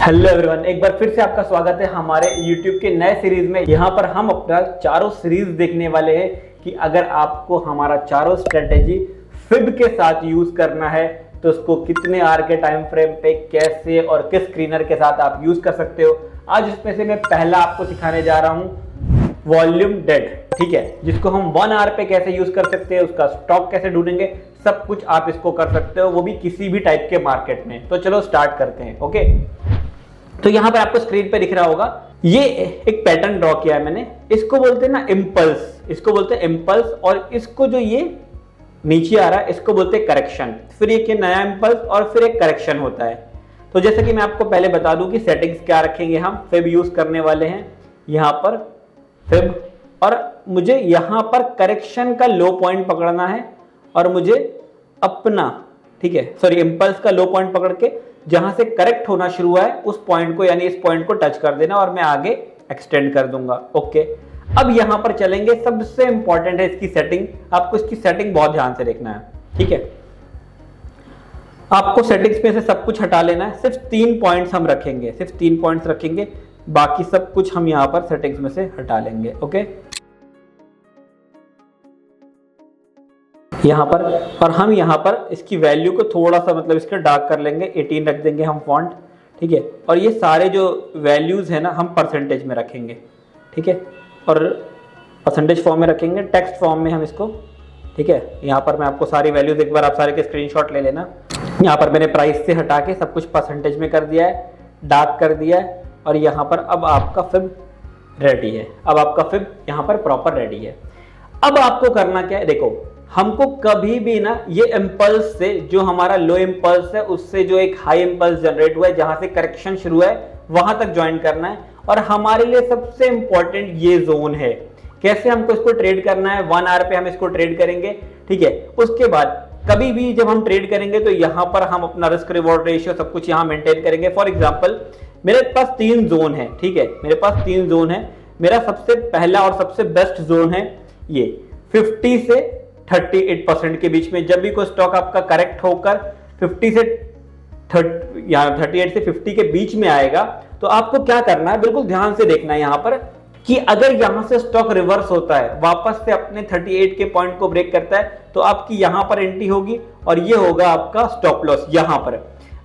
Hello everyone, एक बार फिर से आपका स्वागत है हमारे YouTube के नए सीरीज में। यहाँ पर हम अपना चारों सीरीज देखने वाले हैं कि अगर आपको हमारा चारों स्ट्रेटेजी फिब के साथ यूज करना है तो उसको कितने आर के टाइम फ्रेम पे कैसे और किस स्क्रीनर के साथ आप यूज कर सकते हो। आज इसमें से मैं पहला आपको सिखाने जा रहा हूँ वॉल्यूम डेड, ठीक है, जिसको हम 1 आवर पे कैसे यूज कर सकते हैं, उसका स्टॉक कैसे ढूंढेंगे, सब कुछ आप इसको कर सकते हो, वो भी किसी भी टाइप के मार्केट में। तो चलो स्टार्ट करते हैं। ओके, तो यहां पर आपको स्क्रीन पे दिख रहा होगा, ये एक पैटर्न ड्रॉ किया है मैंने। इसको बोलते हैं ना इम्पल्स, इसको बोलते हैं इम्पल्स, और इसको जो ये नीचे आ रहा है इसको बोलते हैं करेक्शन। फिर एक नया इम्पल्स और फिर एक करेक्शन होता है। तो जैसे कि मैं आपको पहले बता दूं कि सेटिंग्स क्या रखेंगे, हम फिब यूज करने वाले हैं यहां पर फिब, और मुझे यहां पर करेक्शन का लो पॉइंट पकड़ना है और मुझे अपना, ठीक है, सॉरी, इम्पल्स का लो पॉइंट पकड़ के जहां से करेक्ट होना शुरू हुआ है उस पॉइंट को, यानी इस पॉइंट को टच कर देना और मैं आगे एक्सटेंड कर दूंगा। ओके, अब यहां पर चलेंगे। सबसे इंपॉर्टेंट है इसकी सेटिंग, आपको इसकी सेटिंग बहुत ध्यान से देखना है, ठीक है। आपको सेटिंग्स में से सब कुछ हटा लेना है, सिर्फ 3 पॉइंट्स हम रखेंगे, सिर्फ 3 पॉइंट्स रखेंगे, बाकी सब कुछ हम यहां पर सेटिंग्स में से हटा लेंगे। ओके, यहां पर, और हम यहां पर इसकी वैल्यू को थोड़ा सा, मतलब इसका डार्क कर लेंगे, 18 रख देंगे हम फॉन्ट, ठीक है। और ये सारे जो वैल्यूज है ना हम परसेंटेज में रखेंगे, ठीक है, और परसेंटेज फॉर्म में रखेंगे, टेक्स्ट फॉर्म में हम इसको, ठीक है। यहाँ पर मैं आपको सारी वैल्यूज, एक बार आप सारे के स्क्रीनशॉट ले लेना। यहाँ पर मैंने प्राइस से हटा के सब कुछ परसेंटेज में कर दिया है, डार्क कर दिया है, और यहाँ पर अब आपका फिब रेडी है। अब आपका फिब यहाँ पर प्रॉपर रेडी है। अब आपको करना क्या है, देखो, हमको कभी भी ना ये इम्पल्स से, जो हमारा लो इम्पल्स है उससे जो एक हाई इम्पल्स जनरेट हुआ है, जहां से करेक्शन शुरू है वहां तक ज्वाइन करना है। और हमारे लिए सबसे इंपॉर्टेंट ये जोन है। कैसे हमको इसको ट्रेड करना है, 1 आवर पे हम इसको ट्रेड करेंगे, ठीक है। उसके बाद कभी भी जब हम ट्रेड करेंगे तो यहां पर हम अपना रिस्क रिवॉर्ड रेशियो सब कुछ यहां मेंटेन करेंगे। फॉर एग्जांपल मेरे पास 3 जोन है, ठीक है, मेरे पास 3 जोन है। मेरा सबसे पहला और सबसे बेस्ट जोन है ये 50 से 38% के बीच में। जब भी कोई स्टॉक आपका करेक्ट होकर 50 से 38 से 50 के बीच में आएगा तो आपको क्या करना है, बिल्कुल ध्यान से देखना है यहां पर, कि अगर यहां से स्टॉक रिवर्स होता है, वापस से अपने 38 के पॉइंट को ब्रेक करता है, तो आपकी यहां पर एंट्री होगी और ये होगा आपका स्टॉप लॉस यहां पर।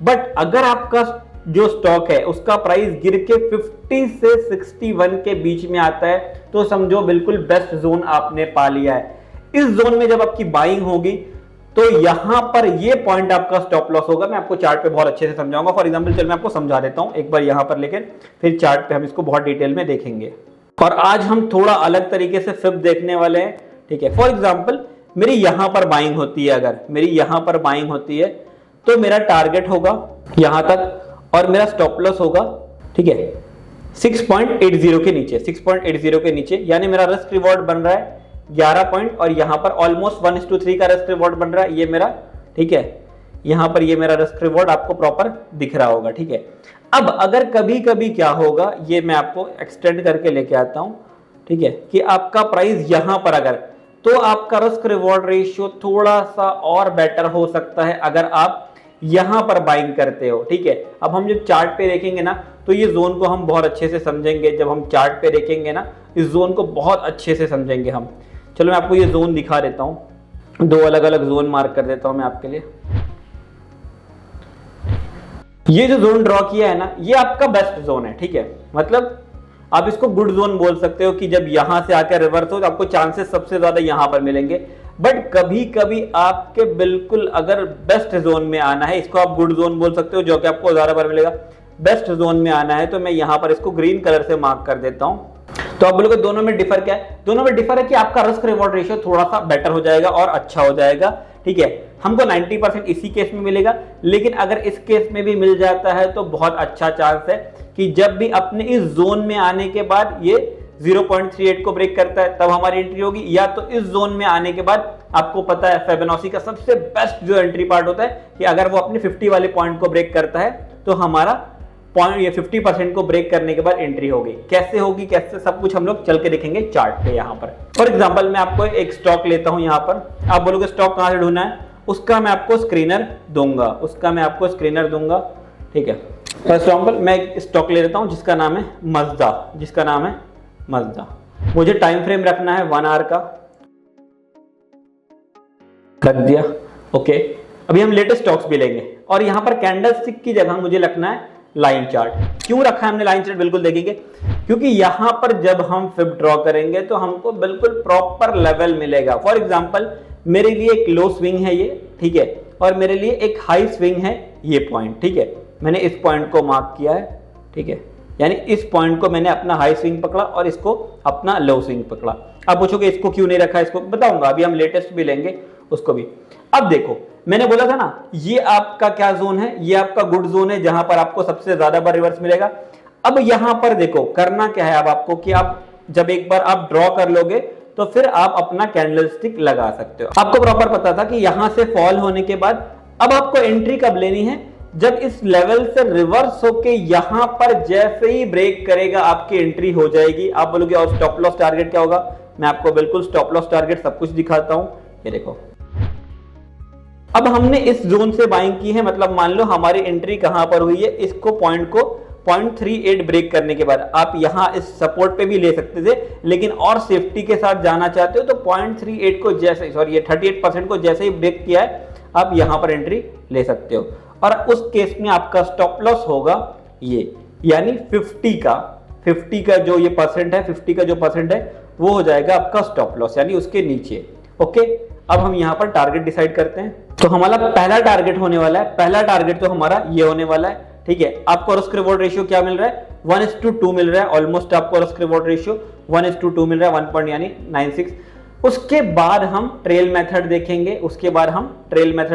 बट अगर आपका जो स्टॉक है उसका प्राइस गिर के 50 से 61 के बीच में आता है तो समझो बिल्कुल बेस्ट जोन आपने पा लिया है। इस जोन में जब आपकी बाइंग होगी तो यहां पर ये पॉइंट आपका स्टॉप लॉस होगा। मैं आपको चार्ट पे बहुत अच्छे से समझाऊंगा। फॉर एग्जांपल चल मैं आपको समझा देता हूं एक बार यहां पर, लेकिन फिर चार्ट पे हम इसको बहुत डिटेल में देखेंगे। और आज हम थोड़ा अलग तरीके से फिब देखने वाले हैं, ठीक है। फॉर एग्जांपल मेरी यहां पर बाइंग होती है, अगर मेरी यहां पर बाइंग होती है तो मेरा टारगेट होगा यहां तक और मेरा स्टॉप लॉस होगा, ठीक है, 6.80 के नीचे, 6.80 के नीचे, यानी मेरा रिस्क रिवॉर्ड बन रहा है 11 पॉइंट, और यहां पर ऑलमोस्ट 1:3 का रिस्क रिवॉर्ड बन रहा है ये मेरा, ठीक है। यहां पर ये मेरा रिस्क रिवॉर्ड आपको प्रॉपर दिख रहा होगा, ठीक है। अब अगर कभी कभी क्या होगा, ये मैं आपको एक्सटेंड करके लेके आता हूं, ठीक है, कि आपका प्राइस यहां पर अगर, तो आपका रिस्क रिवॉर्ड रेशियो थोड़ा सा और बेटर हो सकता है अगर आप यहां पर बाइंग करते हो, ठीक है। अब हम जब चार्ट पे देखेंगे ना तो ये जोन को हम बहुत अच्छे से समझेंगे। जब हम चार्ट पे देखेंगे ना इस जोन को बहुत अच्छे से समझेंगे हम। चलो मैं आपको ये जोन दिखा देता हूं, 2 अलग अलग जोन मार्क कर देता हूं मैं आपके लिए। ये जो जोन ड्रॉ किया है ना ये आपका बेस्ट जोन है, ठीक है, मतलब आप इसको गुड जोन बोल सकते हो कि जब यहां से आकर रिवर्स हो तो आपको चांसेस सबसे ज्यादा यहां पर मिलेंगे। बट कभी कभी आपके बिल्कुल अगर बेस्ट जोन में आना है, इसको आप गुड जोन बोल सकते हो, जो कि आपको ज्यादा बार मिलेगा। बेस्ट जोन में आना है तो मैं यहां पर इसको ग्रीन कलर से मार्क कर देता हूं। तो आप बोलोगे दोनों में डिफर क्या है, दोनों में डिफर है कि आपका रिस्क रिवॉर्ड रेशियो थोड़ा सा बेटर हो जाएगा और अच्छा हो जाएगा, ठीक है। हमको 90% इसी केस में मिलेगा, लेकिन अगर इस केस में भी मिल जाता है तो बहुत अच्छा चांस है कि जब भी अपने इस जोन में आने के बाद ये 0.38 को ब्रेक करता है तब हमारी एंट्री होगी, या तो इस जोन में आने के बाद, आपको पता है फिबोनाची का सबसे बेस्ट जो एंट्री पार्ट होता है कि अगर वो अपने 50 वाले पॉइंट को ब्रेक करता है तो हमारा पॉइंट, ये 50% को ब्रेक करने के बाद एंट्री होगी। कैसे होगी, कैसे, सब कुछ हम लोग चल के देखेंगे चार्ट पे यहाँ पर। फॉर एग्जांपल मैं आपको एक स्टॉक लेता हूं यहाँ पर, आप बोलोगे स्टॉक कहां से ढूंढना है, उसका मैं आपको स्क्रीनर दूंगा, ठीक है। फॉर एग्जाम्पल मैं एक स्टॉक ले लेता हूं जिसका नाम है मजदा। मुझे टाइम फ्रेम रखना है 1 आवर का, रख दिया। ओके, अभी हम लेटेस्ट स्टॉक्स भी लेंगे और यहां पर कैंडलस्टिक की जगह मुझे रखना है लाइन चार्ट। क्यों रखा है हमने लाइन चार्ट, बिल्कुल देखेंगे, क्योंकि यहां पर जब हम फिब ड्रॉ करेंगे तो हमको बिल्कुल प्रॉपर लेवल मिलेगा। फॉर एग्जांपल मेरे लिए एक लो स्विंग है ये, ठीक है, और मेरे लिए एक हाई स्विंग है ये पॉइंट, ठीक है। मैंने इस पॉइंट को मार्क किया है, ठीक है, यानी इस पॉइंट को मैंने अपना हाई स्विंग पकड़ा और इसको अपना लो स्विंग पकड़ा। अब पूछोगे इसको क्यों नहीं रखा, इसको बताऊंगा, अभी हम लेटेस्ट भी लेंगे उसको भी। अब देखो मैंने बोला था ना, ये आपका क्या जोन है, ये आपका गुड जोन है जहां पर आपको सबसे ज्यादा बार रिवर्स मिलेगा। अब यहां पर देखो करना क्या है अब आपको, कि आप जब एक बार आप ड्रॉ कर लोगे तो फिर आप अपना कैंडलस्टिक लगा सकते हो। आपको प्रॉपर पता था कि यहां से फॉल होने के बाद अब आपको एंट्री कब लेनी है, जब इस लेवल से रिवर्स होके यहां पर जैसे ही ब्रेक करेगा आपकी एंट्री हो जाएगी। आप बोलोगे और स्टॉप लॉस टारगेट क्या होगा, मैं आपको बिल्कुल स्टॉप लॉस टारगेट सब कुछ दिखाता हूं। ये देखो अब हमने इस जोन से बाइंग की है, मतलब मान लो हमारी एंट्री कहां पर हुई है, इसको पॉइंट को 0.38 ब्रेक करने के बाद आप यहां इस सपोर्ट पे भी ले सकते थे, लेकिन और सेफ्टी के साथ जाना चाहते हो तो 0.38 को जैसे, सॉरी, ये 38% को जैसे ही ब्रेक किया है आप यहां पर एंट्री ले सकते हो। और उस केस में आपका स्टॉप लॉस होगा ये, यानी 50 का जो ये परसेंट है, 50 का जो परसेंट है वो हो जाएगा आपका स्टॉप लॉस, यानी उसके नीचे। ओके, अब हम यहां पर टारगेट डिसाइड करते हैं। तो हमारा पहला टारगेट होने वाला है, पहला टारगेट तो हमारा ये होने वाला है, ठीक है। आपको रिस्क रिवॉर्ड रेशियो क्या मिल रहा है, 1:2 मिल रहा है, ऑलमोस्ट आपको रिस्क रिवॉर्ड रेशियो 1:2 मिल रहा है, 1 यानी 96। उसके बाद हम ट्रेल मेथड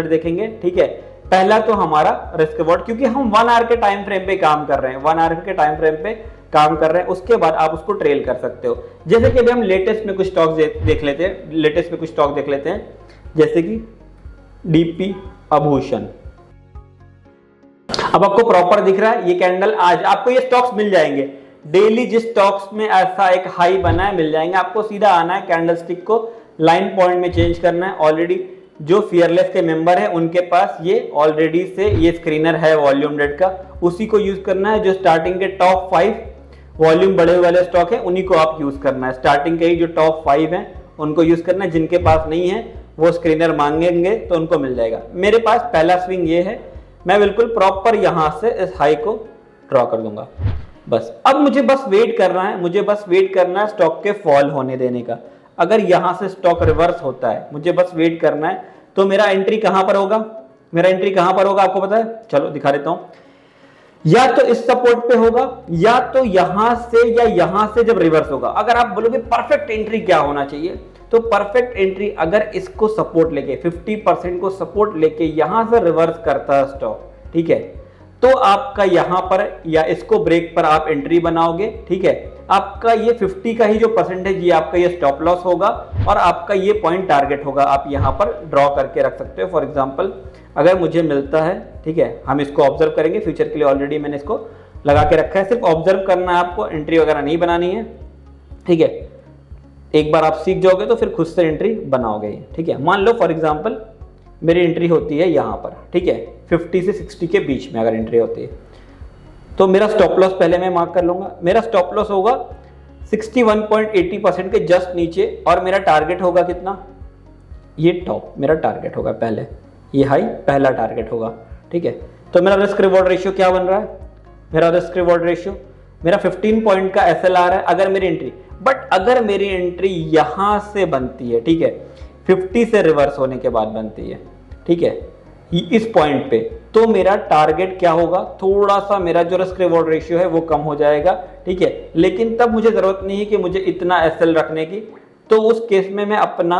देखेंगे, ठीक है। पहला तो हमारा रिस्क रिवॉर्ड, क्योंकि हम 1 आवर के टाइम फ्रेम पे काम कर रहे हैं, उसके बाद आप उसको ट्रेल कर सकते हो। जैसे कि अभी हम लेटेस्ट में कुछ स्टॉक देख लेते हैं, जैसे कि डीपी आभूषण। अब आपको प्रॉपर दिख रहा है ये कैंडल, आज आपको ये स्टॉक्स मिल जाएंगे डेली, जिस स्टॉक्स में ऐसा एक हाई बना है मिल जाएंगे आपको। सीधा आना है, कैंडलस्टिक को लाइन पॉइंट में चेंज करना है। ऑलरेडी जो फियरलेस के मेंबर है उनके पास ये ऑलरेडी से ये स्क्रीनर है वॉल्यूम डेट का, उसी को यूज करना है। जो स्टार्टिंग के टॉप 5 वॉल्यूम बड़े वाले स्टॉक है उन्हीं को आप यूज करना है। स्टार्टिंग के ही जो टॉप 5 है उनको यूज करना है, जिनके पास नहीं है वो स्क्रीनर मांगेंगे तो उनको मिल जाएगा। मेरे पास पहला स्विंग ये है, मैं बिल्कुल प्रॉपर यहां से इस हाई को ड्रॉ कर दूंगा बस। अब मुझे बस वेट करना है स्टॉक के फॉल होने देने का। अगर यहां से स्टॉक रिवर्स होता है, मुझे बस वेट करना है, तो मेरा एंट्री कहां पर होगा, आपको पता है, चलो दिखा देता हूं। या तो इस सपोर्ट पे होगा, या तो यहां से जब रिवर्स होगा। अगर आप बोलोगे परफेक्ट एंट्री क्या होना चाहिए, तो परफेक्ट एंट्री अगर इसको सपोर्ट लेके 50% को सपोर्ट लेके यहां से रिवर्स करता है स्टॉक, ठीक है, तो आपका यहां पर या इसको ब्रेक पर आप एंट्री बनाओगे, ठीक है। आपका ये 50 का ही जो परसेंटेज, ये आपका ये स्टॉप लॉस होगा और आपका ये पॉइंट टारगेट होगा। आप यहां पर ड्रॉ करके रख सकते हो। फॉर एग्जांपल अगर मुझे मिलता है, ठीक है, हम इसको ऑब्जर्व करेंगे, फ्यूचर के लिए ऑलरेडी मैंने इसको लगा के रखा है, सिर्फ ऑब्जर्व करना है आपको, एंट्री वगैरह नहीं बनानी है, ठीक है। एक बार आप सीख जाओगे तो फिर खुद से एंट्री बनाओगे, ठीक है। मान लो फॉर एग्जांपल मेरी एंट्री होती है यहां पर, ठीक है, 50 से 60 के बीच में अगर एंट्री होती है, तो मेरा स्टॉप लॉस पहले मैं मार्क कर लूंगा। मेरा स्टॉप लॉस होगा 61.80% के जस्ट नीचे, और मेरा टारगेट होगा कितना, ये टॉप मेरा टारगेट होगा, पहले ये हाई पहला टारगेट होगा, ठीक है। तो मेरा रिस्क रिवॉर्ड रेशियो क्या बन रहा है, मेरा रिस्क रिवॉर्ड रेशियो मेरा 15 पॉइंट का SLR है अगर मेरी एंट्री। बट अगर मेरी एंट्री यहां से बनती है, ठीक है, 50 से रिवर्स होने के बाद बनती है, ठीक है, इस पॉइंट पे, तो मेरा टारगेट क्या होगा, थोड़ा सा मेरा जो रिस्क रिवॉर्ड रेशियो है वो कम हो जाएगा, ठीक है। लेकिन तब मुझे जरूरत नहीं है कि मुझे इतना SL रखने की, तो उस केस में मैं अपना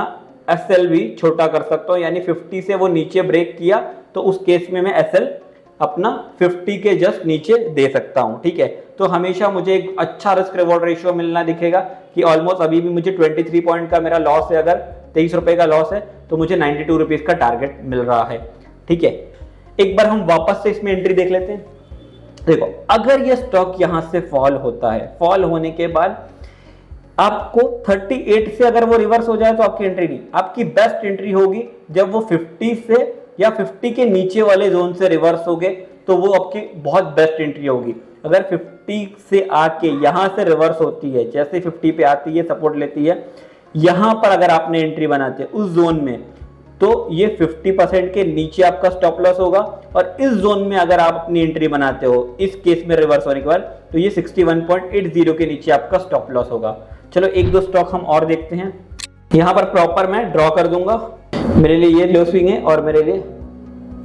SL भी छोटा कर सकता हूं, यानी 50 से वो नीचे ब्रेक किया तो उस केस में मैं SL अपना 50 के जस्ट नीचे दे सकता हूं, ठीक है। तो हमेशा मुझे एक अच्छा रिस्क रिवॉर्ड रेशियो मिलना दिखेगा कि ऑलमोस्ट अभी भी मुझे 23 पॉइंट का मेरा लॉस है, अगर 23 रुपए का लॉस है तो मुझे 92 रुपीज का टारगेट मिल रहा है, ठीक है। एक बार हम वापस से इसमें एंट्री देख लेते हैं। देखो अगर ये स्टॉक यहां से फॉल होता है, फॉल होने के बाद आपको 38 से अगर वो रिवर्स हो जाए तो आपकी एंट्री नहीं, आपकी बेस्ट एंट्री होगी जब वो 50 से या 50 के नीचे वाले जोन से रिवर्स हो गए, तो वो आपकी बहुत बेस्ट एंट्री होगी। अगर 50 से आके यहाँ से रिवर्स होती है, जैसे 50 पे आती है, सपोर्ट लेती है, यहाँ पर अगर आपने एंट्री बनाते हैं उस जोन में, तो ये 50% के नीचे आपका स्टॉप लॉस होगा। और इस जोन में अगर आप अपनी एंट्री बनाते हो इस केस में रिवर्स होने के बाद, तो ये 61.80 के नीचे आपका स्टॉप लॉस होगा। चलो एक दो स्टॉक हम और देखते हैं। यहाँ पर प्रॉपर मैं ड्रॉ कर दूंगा, मेरे लिए ये लो स्विंग है और मेरे लिए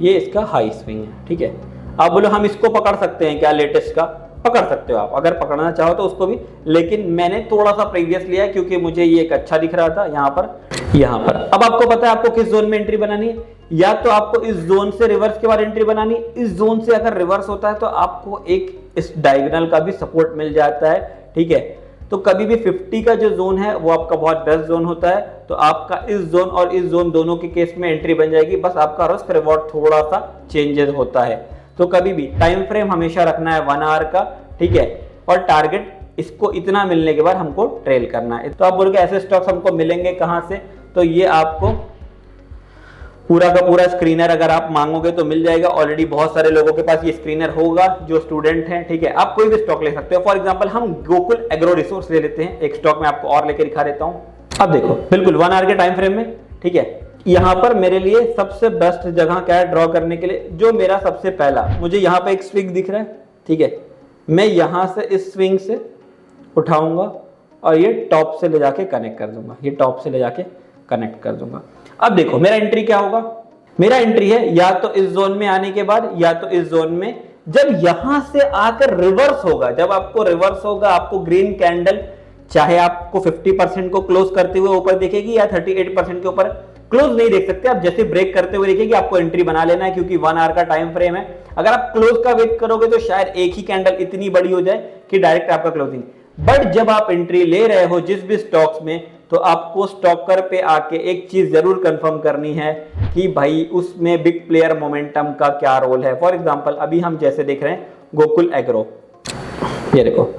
ये इसका हाई स्विंग है, ठीक है। आप बोलो हम इसको पकड़ सकते हैं क्या, लेटेस्ट का पकड़ सकते हो आप अगर पकड़ना चाहो तो उसको भी, लेकिन मैंने थोड़ा सा प्रीवियस लिया क्योंकि मुझे ये एक अच्छा दिख रहा था यहाँ पर। अब आपको पता है आपको किस जोन में एंट्री बनानी है, या तो आपको इस जोन से रिवर्स के बाद एंट्री बनानी, इस जोन से अगर रिवर्स होता है तो आपको एक इस डायगोनल का भी सपोर्ट मिल जाता है, ठीक है। तो कभी भी 50 का जो जोन है वो आपका बहुत बेस्ट जोन होता है, तो आपका इस जोन और इस जोन दोनों के केस में एंट्री बन जाएगी, बस आपका रिस्क रिवॉर्ड थोड़ा सा चेंजेस होता है। तो कभी भी टाइम फ्रेम हमेशा रखना है 1 आवर का, ठीक है, और टारगेट इसको इतना मिलने के बाद हमको ट्रेल करना है। तो आप बोलोगे ऐसे स्टॉक्स हमको मिलेंगे कहां से, तो ये आपको पूरा का पूरा स्क्रीनर अगर आप मांगोगे तो मिल जाएगा। ऑलरेडी बहुत सारे लोगों के पास ये स्क्रीनर होगा जो स्टूडेंट हैं, ठीक है। आप कोई भी स्टॉक ले सकते हो। फॉर एग्जांपल हम गोकुल एग्रो रिसोर्स ले लेते हैं, एक स्टॉक मैं आपको और लेके दिखा देता हूं। अब देखो बिल्कुल 1 आवर के टाइम फ्रेम में, ठीक है। यहाँ पर मेरे लिए सबसे बेस्ट जगह क्या है ड्रॉ करने के लिए, जो मेरा सबसे पहला, मुझे यहाँ पे एक स्विंग दिख रहा है, ठीक है। मैं यहां से इस स्विंग से उठाऊंगा और ये टॉप से ले जाके कनेक्ट कर दूंगा, ये टॉप से ले जाके कनेक्ट कर दूंगा। अब देखो मेरा एंट्री क्या होगा, मेरा एंट्री है या तो इस जोन में आने के बाद या तो इस जोन में। जब यहां से आकर रिवर्स होगा, जब आपको रिवर्स होगा, आपको ग्रीन कैंडल चाहे आपको 50% को क्लोज करते हुए ऊपर दिखेगी या 38% के ऊपर, क्लोज नहीं देख सकते आप, जैसे ब्रेक करते हुए देखेगी आपको एंट्री बना लेना है, क्योंकि 1 आवर का टाइम फ्रेम है। अगर आप क्लोज का वेट करोगे तो शायद एक ही कैंडल इतनी बड़ी हो जाए कि डायरेक्ट आपका क्लोजिंग। बट जब आप एंट्री ले रहे हो जिस भी स्टॉक्स में, तो आपको स्टॉकर पे आके एक चीज जरूर कंफर्म करनी है कि भाई उसमें बिग प्लेयर मोमेंटम का क्या रोल है। फॉर एग्जांपल अभी हम जैसे देख रहे हैं गोकुल एग्रो, ये देखो,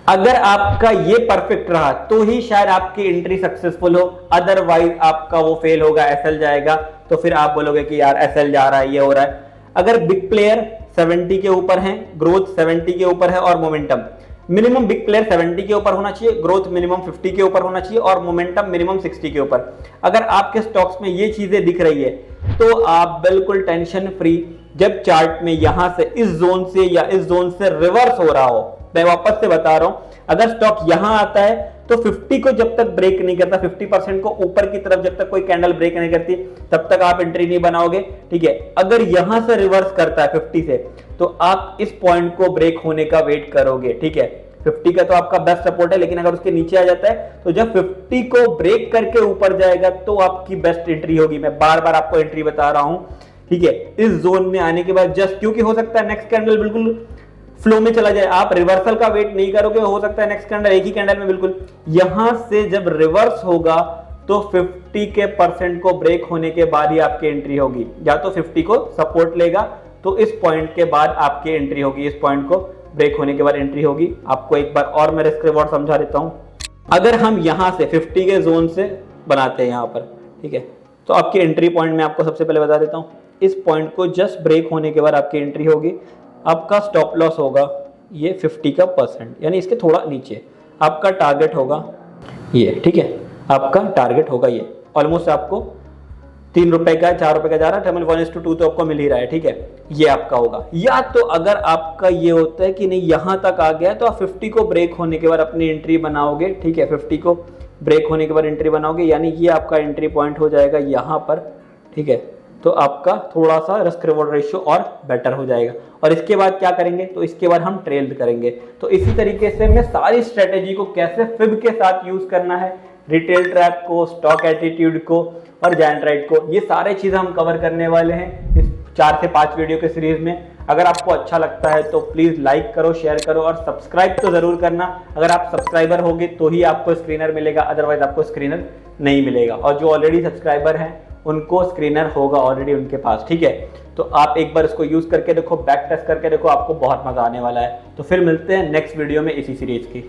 अगर आपका ये परफेक्ट रहा तो ही शायद आपकी एंट्री सक्सेसफुल हो, अदरवाइज आपका वो फेल होगा, एसएल जाएगा, तो फिर आप बोलोगे कि यार एसएल जा रहा है, ये हो रहा है। अगर बिग प्लेयर 70 के ऊपर है, ग्रोथ 70 के ऊपर है और मोमेंटम मिनिमम, बिग प्लेयर 70 के ऊपर होना चाहिए, ग्रोथ मिनिमम 50 के ऊपर होना चाहिए और मोमेंटम मिनिमम 60 के ऊपर। अगर आपके स्टॉक्स में ये चीजें दिख रही है तो आप बिल्कुल टेंशन फ्री, जब चार्ट में यहां से इस जोन से या इस जोन से रिवर्स हो रहा हो, मैं वापस से बता रहा हूं, अगर स्टॉक यहां आता है तो 50 को जब तक ब्रेक नहीं करता, 50% को ऊपर की तरफ जब तक कोई कैंडल ब्रेक नहीं करती, तब तक आप एंट्री नहीं बनाओगे, ठीक है। अगर यहां से रिवर्स करता है 50 से, तो आप इस पॉइंट को ब्रेक होने का वेट करोगे, ठीक है। 50 का तो आपका बेस्ट सपोर्ट है, लेकिन अगर उसके नीचे आ जाता है तो जब 50 को ब्रेक करके ऊपर जाएगा तो आपकी बेस्ट एंट्री होगी। मैं बार बार आपको एंट्री बता रहा हूं, ठीक है। इस जोन में आने के बाद जस्ट, क्योंकि हो सकता है नेक्स्ट कैंडल बिल्कुल फ्लो में चला जाए, आप रिवर्सल का वेट नहीं करोगे, हो सकता है नेक्स्ट कैंडल एक ही कैंडल में बिल्कुल यहां से जब रिवर्स होगा तो 50 के परसेंट को ब्रेक होने के बाद ही आपकी एंट्री होगी। या तो 50 को सपोर्ट लेगा तो इस पॉइंट के बाद आपकी एंट्री होगी, इस पॉइंट को ब्रेक होने के बाद एंट्री होगी। आपको एक बार और मैं रिस्क रिवॉर्ड समझा देता हूं। अगर हम यहां से 50 के जोन से बनाते हैं यहां पर, ठीक है, तो आपकी एंट्री पॉइंट मैं आपको सबसे पहले बता देता हूं, इस पॉइंट को जस्ट ब्रेक होने के बाद आपकी एंट्री होगी। आपका स्टॉप लॉस होगा ये 50 का परसेंट, यानी इसके थोड़ा नीचे। आपका टारगेट होगा ये, ठीक है, आपका टारगेट होगा ये। ऑलमोस्ट आपको 3 रुपए का 4 रुपए का जा रहा है, 1:2 तो आपको मिल ही रहा है, ठीक है, ये आपका होगा। या तो अगर आपका ये होता है कि नहीं यहां तक आ गया तो आप 50 को ब्रेक होने के बाद अपनी एंट्री बनाओगे, ठीक है, 50 को ब्रेक होने के बाद एंट्री बनाओगे, यानी ये आपका एंट्री पॉइंट हो जाएगा यहां पर, ठीक है। तो आपका थोड़ा सा रिस्क रिवॉर्ड रेशियो और बेटर हो जाएगा। और इसके बाद क्या करेंगे, तो इसके बाद हम ट्रेल करेंगे। तो इसी तरीके से मैं सारी स्ट्रेटेजी को कैसे फिब के साथ यूज करना है, रिटेल ट्रैप को, स्टॉक एटीट्यूड को और जायंट राइट को, ये सारे चीजें हम कवर करने वाले हैं इस 4 से 5 वीडियो के सीरीज में। अगर आपको अच्छा लगता है तो प्लीज लाइक करो, शेयर करो और सब्सक्राइब तो जरूर करना। अगर आप सब्सक्राइबर होगे तो ही आपको स्क्रीनर मिलेगा, अदरवाइज आपको स्क्रीनर नहीं मिलेगा। और जो ऑलरेडी सब्सक्राइबर हैं उनको स्क्रीनर होगा ऑलरेडी उनके पास, ठीक है। तो आप एक बार इसको यूज करके देखो, बैक टेस्ट करके देखो, आपको बहुत मजा आने वाला है। तो फिर मिलते हैं नेक्स्ट वीडियो में इसी सीरीज की।